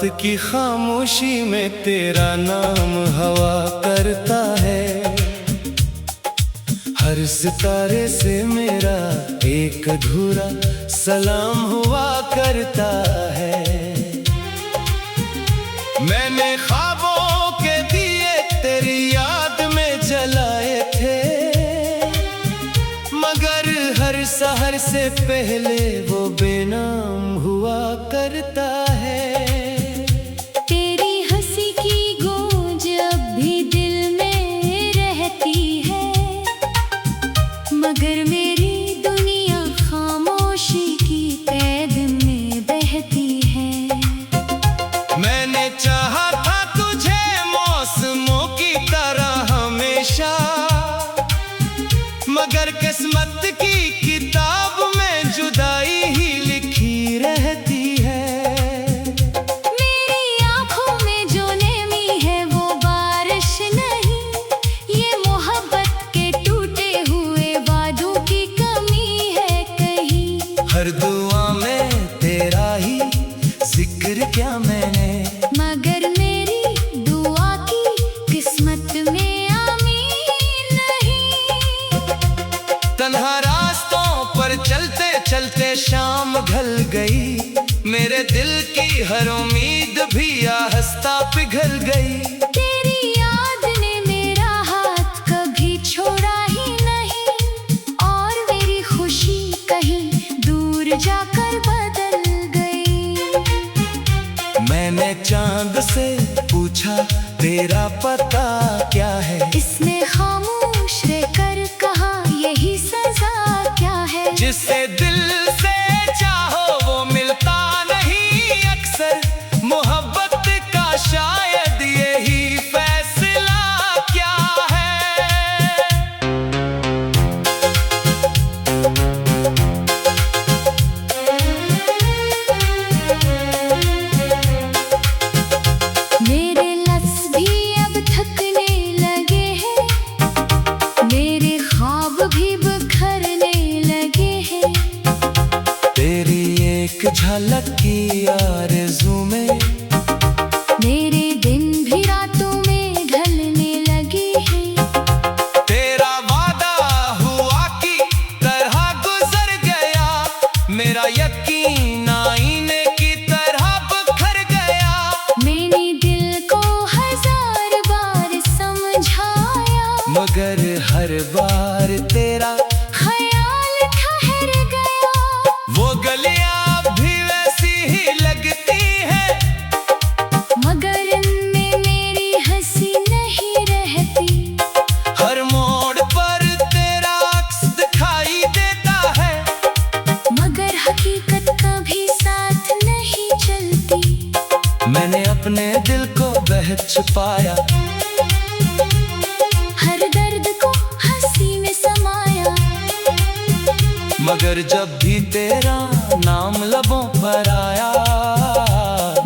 की खामोशी में तेरा नाम हवा करता है। हर सितारे से मेरा एक अधूरा सलाम हुआ करता है। मैंने ख्वाबों के दिए तेरी याद में जलाए थे, मगर हर सहर से पहले वो बेनाम हुआ करता है। तेरी हंसी की गूंज अब भी दिल में रहती है, मगर मेरी दुनिया खामोशी की कैद में बहती है। मैंने चाहा था तुझे मौसमों की तरह हमेशा, मगर किस्मत की किताब में जुदाई ही लिखी रहती है। मेरी आंखों में जो नेमी है वो बारिश नहीं, ये मोहब्बत के टूटे हुए वादों की कमी है कहीं। हर दुआ में तेरा ही जिक्र क्या मैंने, मगर मेरी दुआ की किस्मत में आमीन नहीं। तन्हा रास्तों पर चलते चलते शाम ढल गई, मेरे दिल की हर उम्मीद भी आहिस्ता पिघल गई। तेरी याद ने मेरा हाथ कभी छोड़ा ही नहीं, और मेरी खुशी कहीं दूर जाकर बदल गई। मैंने चांद से पूछा तेरा पता क्या है, इसने खामोश रहकर कहा यही सजा क्या है। जिसे दिल से चाहो वो मिलता नहीं अक्सर, मोहब्बत का शायद यही फैसला क्या है। मेरे लफ्ज़ भी अब थकने लगे हैं, मेरे ख्वाब भी बिखरने लगे हैं। तेरी एक झलक की आरज़ू में मेरे दिन भी रातों में ढलने लगे हैं। तेरा वादा हुआ की तरह गुजर गया, मेरा यकीन आईने की तरह बिखर गया। मैंने दिल को हजार बार समझाया, मगर हर बार तेरा ख्याल ठहर गया। वो गलियां भी वैसी ही लगती है, मगर इनमें मेरी हंसी नहीं रहती। हर मोड़ पर तेरा अक्स दिखाई देता है, मगर हकीकत कभी साथ नहीं चलती। मैंने अपने दिल को बहक छुपाया, हर दर्द को हंसी में समाया। मगर जब भी तेरा नाम लबों पर आया,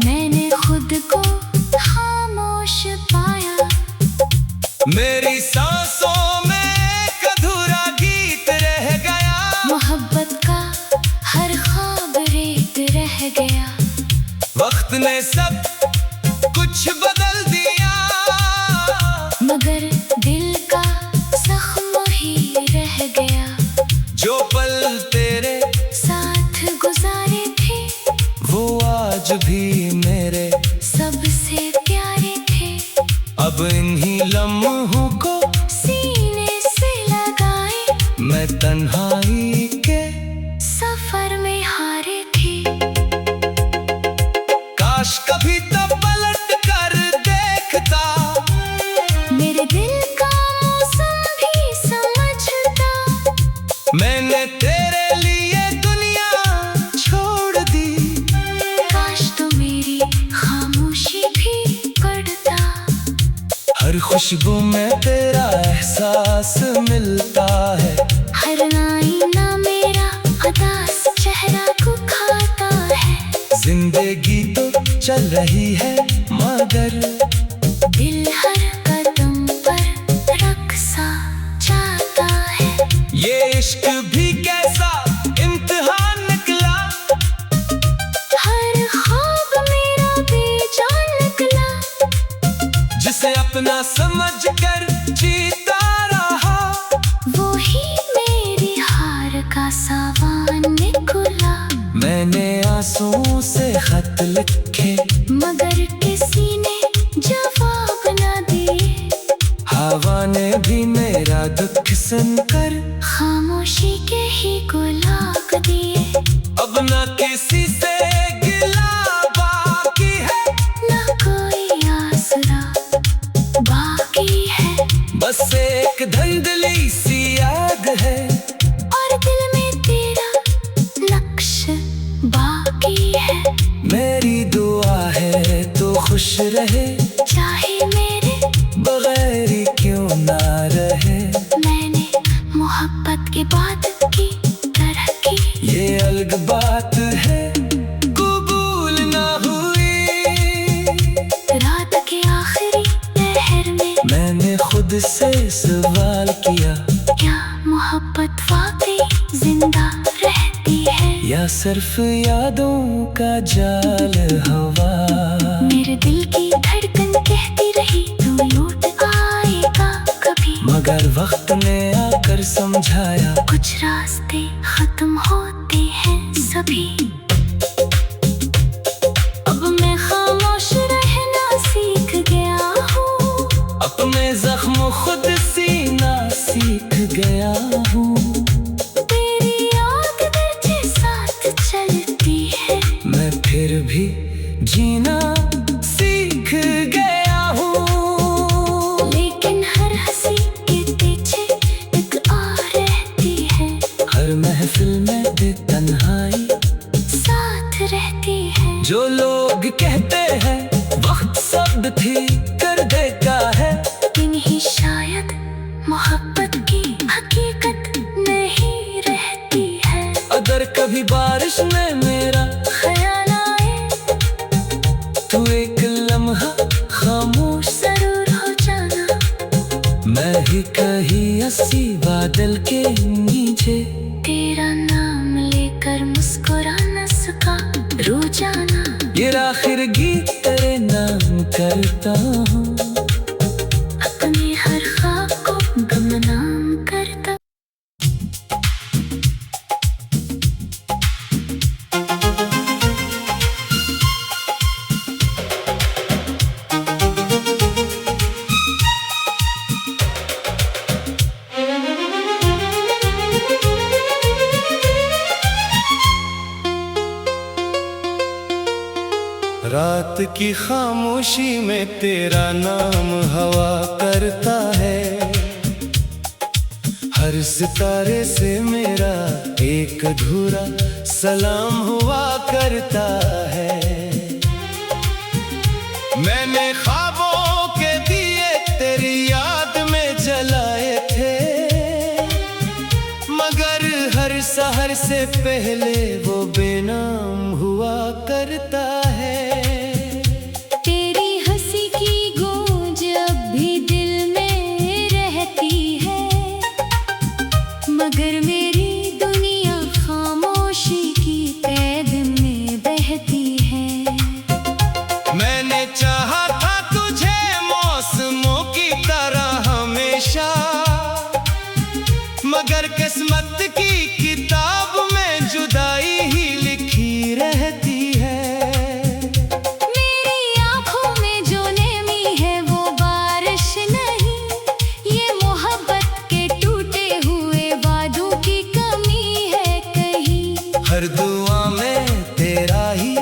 मैंने खुद को खामोश पाया। मेरी सांसों में एक अधूरा गीत रह गया। मोहब्बत का हर ख्वाब रेत रह गया। वक्त ने सब कुछ बदल दिया, मगर दिल का जख्म ही रह गया। जो पल तेरे साथ गुजारे थे वो आज भी मेरे सबसे प्यारे थे। अब इन्हीं लम्हों को सीने से लगाए मैं तन्हाई के सफर में हारे थे। काश कभी तो पलट कर देखता, मेरे दिल का मौसम भी समझता। मैंने तेरे लिए दुनिया छोड़ दी। काश तो मेरी खामोशी भी पढ़ता। हर खुशबू में तेरा एहसास मिलता है, हर आईना मेरा उदास चेहरा को खाता है। जिंदगी तो चल रही है मगर दिल हर कदम पर रक्सा चाहता है। ये इश्क भी कैसा इम्तिहान निकला। हर ख्वाब मेरा बीच ही मेरी हार का सामान निकला। मैंने आंसुओं से खत लिखे मगर किसी ने जवाब न दिए। हवा ने भी मेरा दुख सुनकर खामोशी के ही गुलाब दिए। अब न किसी से गिला बाकी है, न कोई आसरा बाकी है। बस एक धुंधली सी याद है और दिल में तेरा लक्ष्य बाकी है। मेरी दुआ है तो खुश रहे, चाहे मेरे बगैर ही क्यों ना रहे। मैंने मोहब्बत की बात की तरह की। ये अलग बात है कबूल ना हुई। रात के आखिरी पहर में मैंने खुद से सवाल किया, क्या मोहब्बत वाकई जिंदा रहती है या सिर्फ यादों का जाल हवा। मेरे दिल की धड़कन कहती रही तू लौट आएगा कभी। मगर वक्त ने आकर समझाया कुछ रास्ते खत्म होते हैं सभी। अब मैं खामोश रहना सीख गया हूँ। अपने जख्म खुद सीना सीख गया हूँ। तेरी याद मेरे साथ चलती है। मैं फिर भी जीना सीख गया हूँ। लेकिन हर हंसी के पीछे एक और रहती है। हर महफिल में भी तन्हाई साथ रहती है। जो लोग कहते हैं वक्त सब ठीक कर देता है, इन्हीं शायद मोहब्बत की हकीकत नहीं रहती है। अगर कभी बारिश में मेरा ख्याल आए तू एक लम्हा खामोश, जरूर हो जाना। मैं ही कहीं हंसी बादल के नीचे तेरा नाम लेकर मुस्कुरा न सका रोजाना। ये आखिर गीत तेरे नाम करता हूँ। अपने हर ख्वाब को गुमनाम करता। रात की खामोशी में तेरा नाम हवा करता है। हर सितारे से मेरा एक अधूरा सलाम हुआ करता है। मैंने ख्वाबों के दिए तेरी याद में जलाए थे, मगर हर सहर से पहले वो बेनाम हुआ करता है। तेरी हंसी की गूंज अब भी दिल में रहती है। मगर मेरी दुनिया खामोशी की कैद में बहती है। मैंने चाहा था तुझे मौसमों की तरह हमेशा, मगर किस्मत की किताब में जुदाई ही लिखी रहती है। मेरी आंखों में जो नेमी है वो बारिश नहीं, ये मोहब्बत के टूटे हुए वादों की कमी है कहीं। हर दुआ में तेरा ही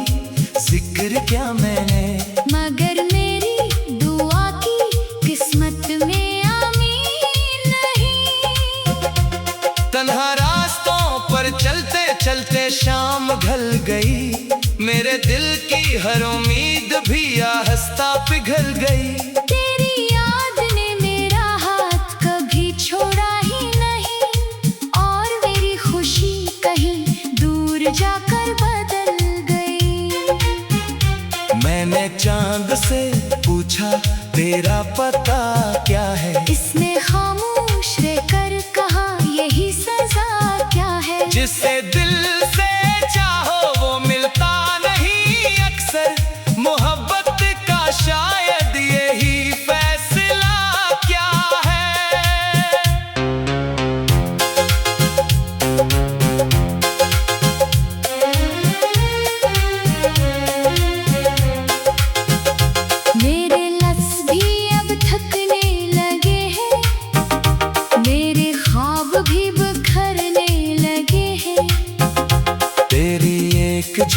जिक्र क्या मैंने, मगर मेरी दुआ की किस्मत में आमीन नहीं। तन्हा रास्तों पर चलते चलते शाम ढल गई। मेरे दिल की हर उम्मीद भी आहिस्ता पिघल गई। तेरी याद ने मेरा हाथ कभी छोड़ा ही नहीं, और मेरी खुशी कहीं दूर जाकर बदल गई। मैंने चांद से पूछा तेरा पता क्या है, इसने खामोश रहकर कहा यही सजा क्या है। जिसे दिल से चाहो वो मिलता नहीं अक्सर, मोहब्बत का शायद यही फैसला क्या है।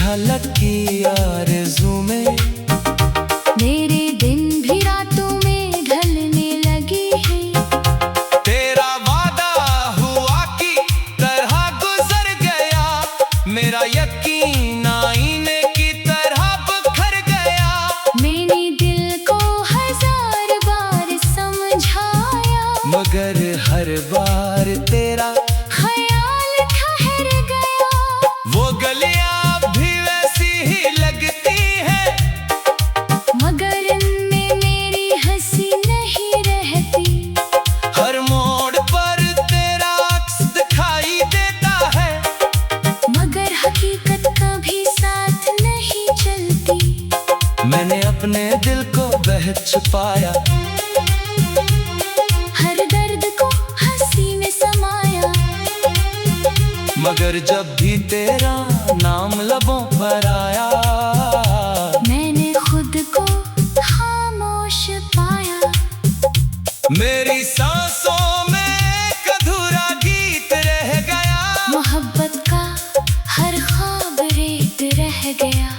झलक की आरज़ू में। मेरे दिन भी रातों में ढलने लगे हैं। तेरा वादा हुआ की तरह गुजर गया, मेरा यकीन आईने की तरह बिखर गया। मैंने दिल को 1000 बार समझाया, मगर हर बार तेरा ख्याल ठहर गया। वो गलियां भी वैसी ही लगती है, मगर इनमें मेरी हंसी नहीं रहती। हर मोड़ पर तेरा अक्स दिखाई देता है, मगर हकीकत कभी साथ नहीं चलती। मैंने अपने दिल को बहुत छुपाया, हर दर्द को हंसी में समाया। मगर जब भी तेरा नाम लबों पर आया, मैंने खुद को खामोश पाया। मेरी सांसों में एक अधूरा गीत रह गया। मोहब्बत का हर ख्वाब रेत रह गया।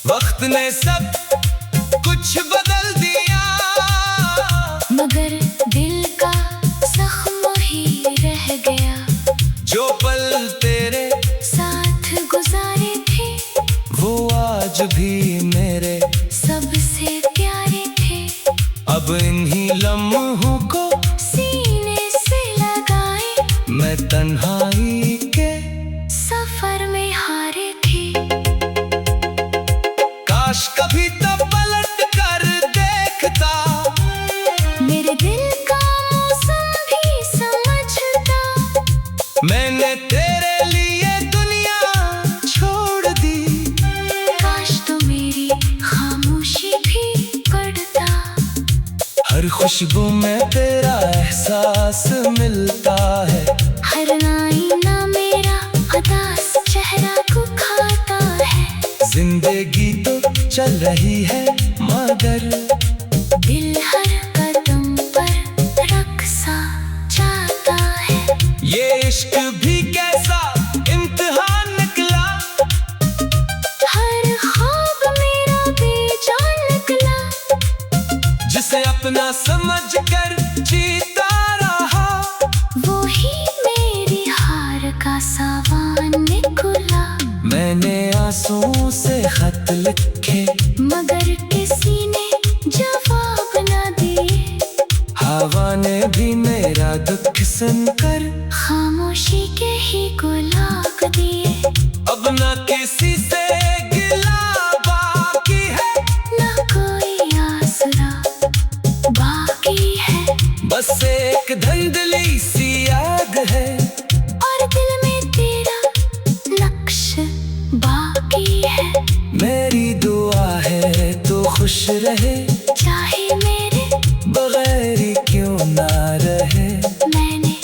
वक्त ने सब कुछ बदल दिया, मगर दिल का जख्म ही रह गया। जो पल तेरे साथ गुजारे थे, वो आज भी मेरे सबसे प्यारे थे। अब इन्हीं लम्हों को सीने से लगाए, मैं तन्हाई के सफर में हारे थे। काश कभी तो पलट कर देखता, मेरे दिल का मौसम भी समझता। मैंने तेरे लिए दुनिया छोड़ दी। काश तो मेरी खामोशी भी पढ़ता। हर खुशबू में तेरा एहसास मिलता है, हर आईना मेरा उदास चेहरा को खाता है। जिंदगी तो चल रही है, मगर दिल हर कदम पर रक्सा चाहता है। ये इश्क भी कैसा इम्तिहान निकला, हर ख्वाब मेरा बेजान निकला। जिसे अपना समझ कर जीता रहा, वो ही मेरी हार का सामान निकला। मैंने आंसुओं से खत लिखे, मगर किसी ने जवाब न दिए। हवा ने भी मेरा दुख सुनकर खामोशी के ही गुलाब दिए। अब न किसी से गिला बाकी है, न कोई आसरा बाकी है। बस एक धुंधली सी याद है, और दिल में तेरा नक्श बाकी है। मेरी दुआ है तो खुश रहे, चाहे मेरे बगैर ही क्यों ना रहे। मैंने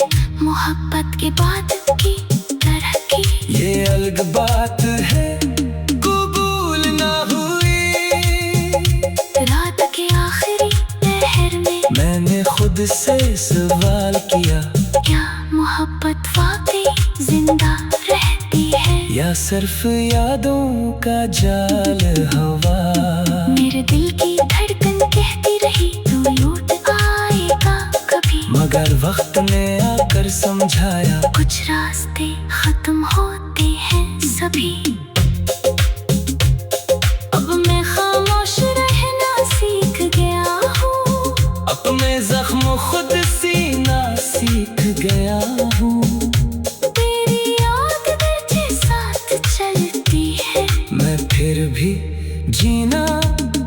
मोहब्बत की बात की तरह की। ये अलग बात है, कबूल ना हुई। रात के आखिरी पहर में मैंने खुद से सवाल किया, क्या मोहब्बत वाकई जिंदा रहती है, या सिर्फ यादों का जाल हवा। मेरे दिल की धड़कन कहती रही तू लौट आएगा कभी। मगर वक्त ने आकर समझाया, कुछ रास्ते खत्म होते हैं सभी। अब मैं खामोश रहना सीख गया हूँ, अपने जख्म खुद सीना सीख गया हूँ। तेरी याद मेरे साथ चलती है, मैं फिर भी जीना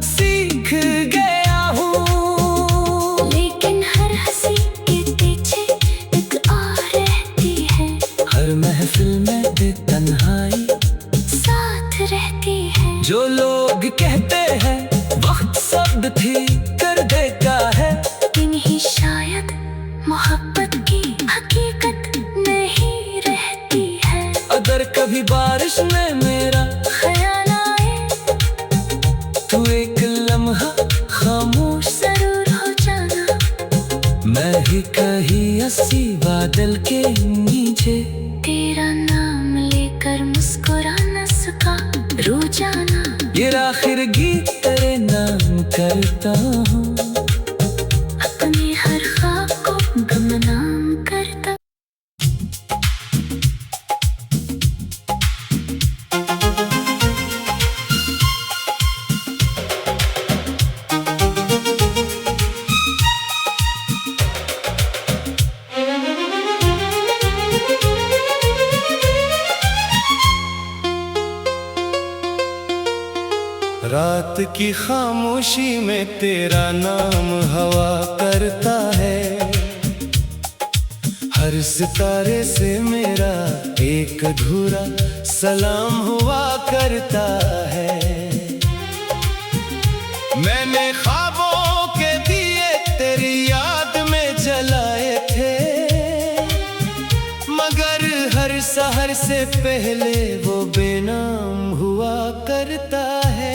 सीख गया हूँ। लेकिन हर हंसी के पीछे एक और रहती है। हर महफिल में तन्हाई साथ रहती है। जो लोग कहते हैं वक्त सब ठीक कर देता है, इन्हीं शायद मोहब्बत की हकीकत नहीं रहती है। अगर कभी बारिश में मेरा ख्याल आए तू एक लम्हा खामोश, जरूर हो जाना। मैं ही कहीं हंसी बादल के नीचे तेरा नाम लेकर मुस्कुराना उसका रोजाना। ये आखिर गीत तेरे नाम करता हूँ, अपने हर ख्वाब को गुमनाम करता। रात की खामोशी में तेरा नाम हवा करता है, हर सितारे से मेरा एक अधूरा सलाम हुआ करता है। मैंने ख्वाबों के दिए तेरी याद में जलाए थे, मगर हर सहर से पहले वो बेनाम हुआ करता है।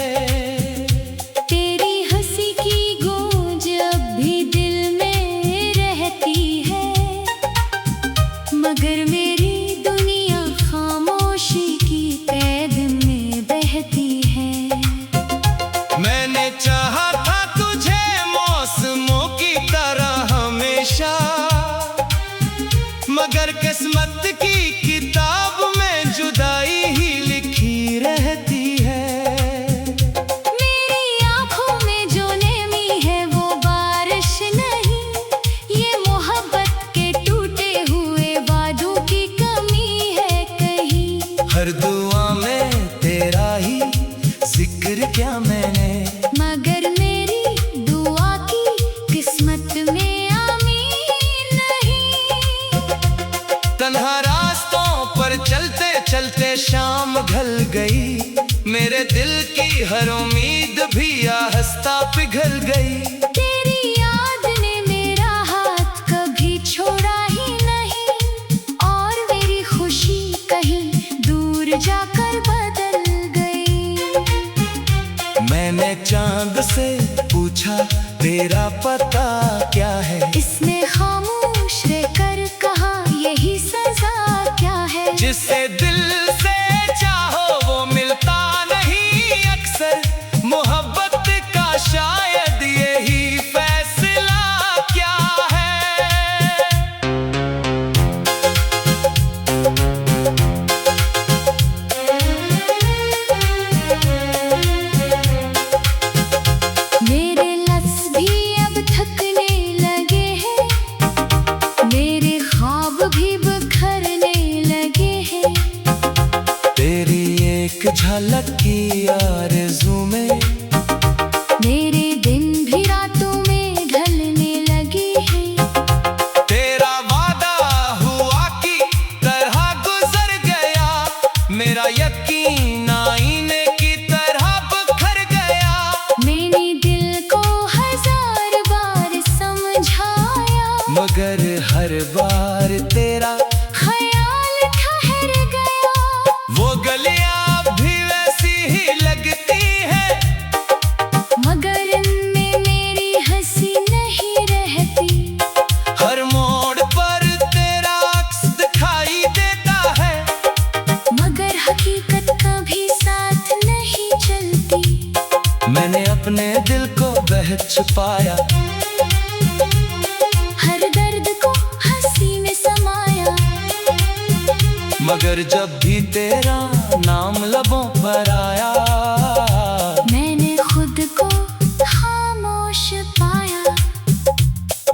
मगर मेरी दुनिया खामोशी की कैद में बहती है। मैंने चाहा था तुझे मौसमों की तरह हमेशा, मगर किस्मत की किताब में जुदाई ही लिखी रहती है। मेरी आंखों में जो नेमी है वो बारिश नहीं, ये मोहब्बत के टूटे हुए वादों की कमी है कहीं। हर दुआ में तेरा ही जिक्र क्या मैंने, मगर मेरी दुआ की किस्मत में आमीन नहीं। तन्हा रास्तों पर चलते चलते शाम ढल गई, मेरे दिल की हर उम्मीद भी आहिस्ता पिघल गई। तेरी याद ने मेरा हाथ कभी छोड़ा ही नहीं, और मेरी खुशी कहीं दूर जाकर बदल गई। मैंने चांद से पूछा तेरा पता क्या है, इसने खामोश रहकर कहा यही सजा क्या है। जिसे दिल से चाहो वो मिलता नहीं अक्सर, मोहब्बत का शायद यही फैसला क्या है। मेरे लफ्ज़ भी अब थकने लगे हैं, मेरे ख्वाब भी बिखरने लगे हैं। तेरी एक झलक की आरज़ू में मेरे दिन भी रातों में ढलने लगे हैं। तेरा वादा हुआ की तरह गुजर गया, मेरा यकीन आईने की तरह बिखर गया। मैंने दिल को 1000 बार समझाया, मगर हर बार तेरा ख्याल ठहर गया। वो गलियां भी वैसी ही लगती है, मगर इनमें मेरी हंसी नहीं रहती। हर मोड़ पर तेरा अक्स दिखाई देता है, मगर हकीकत कभी साथ नहीं चलती। मैंने अपने दिल को बहुत छुपाया, हर दर्द को हंसी में समाया। मगर जब भी तेरा नाम लबों पर आया, मैंने खुद को खामोश पाया।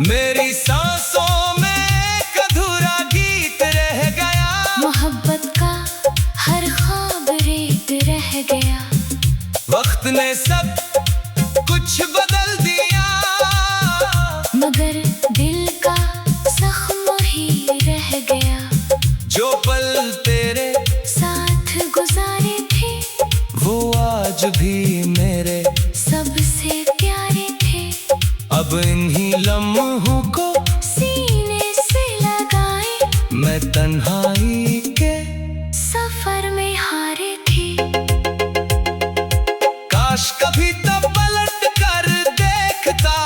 मेरी सांसों में एक अधूरा गीत रह गया। मोहब्बत का हर ख्वाब रेत रह गया। वक्त ने सब कुछ बदल दिया, मगर दिल का जख्म ही रह गया। जो पल तेरे साथ गुजारे थे वो आज भी मेरे सबसे प्यारे थे। अब इन्हीं लम्हों को सीने से लगाए मैं तन्हाई के सफर में हारे थे। काश कभी तब पलट कर देखता,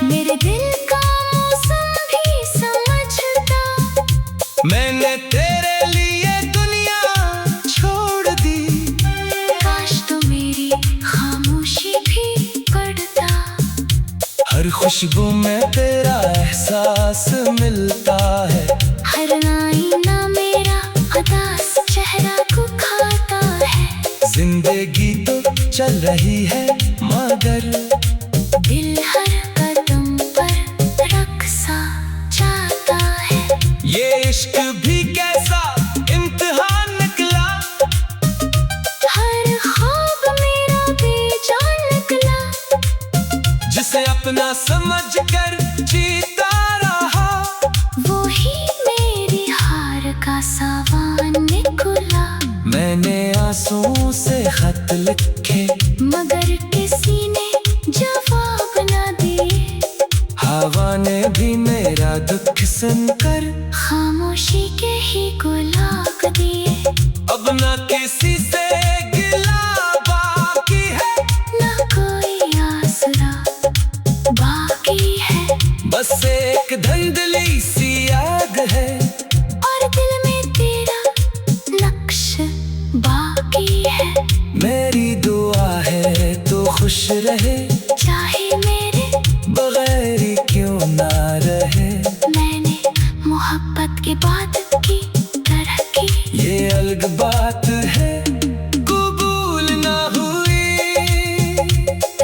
मेरे दिल का मौसम भी समझता। मैंने तेरे लिए दुनिया छोड़ दी। खुशबू में तेरा एहसास मिलता है। हर आईना मेरा उदास चेहरा को खाता है। जिंदगी तो चल रही है मगर दिल हर कदम पर रक्सा चाहता है। ये इश्क भी कैसा इम्तिहान निकला। हर ख्वाब मेरा बेजान निकला। जिसे अपना समझ कर जीता रहा, वो ही मेरी हार का सावन निकला। मैंने आंसुओं से खत लिखे मगर किसी ने जवाब न दिए। हवा ने भी मेरा दुख सुनकर खामोशी के ही गुलाब दिए। अब न किसी से गिला बाकी है, न कोई आसरा बाकी है। बस एक धुंधली सी याद है और दिल में तेरा लक्ष्य बाकी है। मेरी दुआ है तो खुश रहे, चाहे मेरे बगैर ही क्यों ना रहे। मैंने मोहब्बत के बाद की तरह की। ये अलग बात है कबूल ना हुई।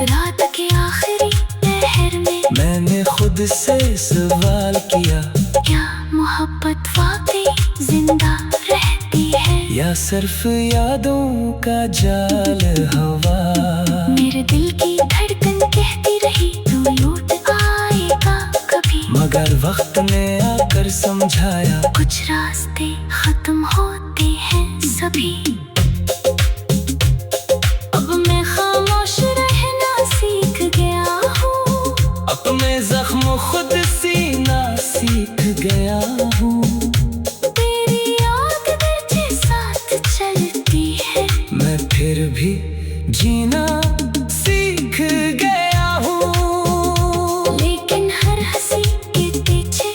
रात के आखिरी पहर में मैंने खुद से सवाल किया, क्या मोहब्बत वाकई जिंदा रहती है या सिर्फ यादों का जाल हवा। मेरे दिल की धड़कन कहती रही तू लौट आएगा कभी। मगर वक्त ने आकर समझाया, कुछ रास्ते खत्म होते हैं सभी। अब मैं खामोश रहना सीख गया हूँ। अपने जख्म खुद सीना सीख गया हूँ। तेरी याद मेरे साथ चलती है। मैं फिर भी जीना सीख गया हूँ। लेकिन हर हंसी के पीछे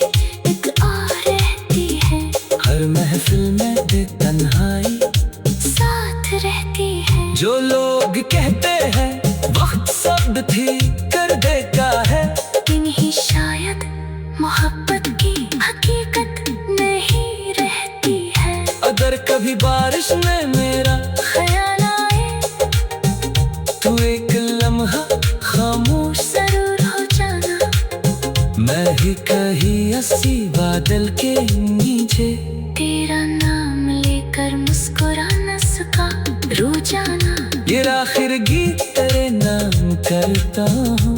एक और रहती है। हर महफिल में तन्हाई साथ रहती है। जो लोग कहते हैं वक्त सब ठीक कर देता है, इन्हीं शायद मोहब्बत की हकीकत नहीं रहती है। अगर कभी बारिश में मेरा ख्याल आए तू एक लम्हा खामोश, जरूर हो जाना। मैं ही कहीं हंसी बादल के नीचे। तेरा नाम लेकर मुस्कुरा न सका रो जाना। ये आखिर गीत तेरे नाम करता हूँ।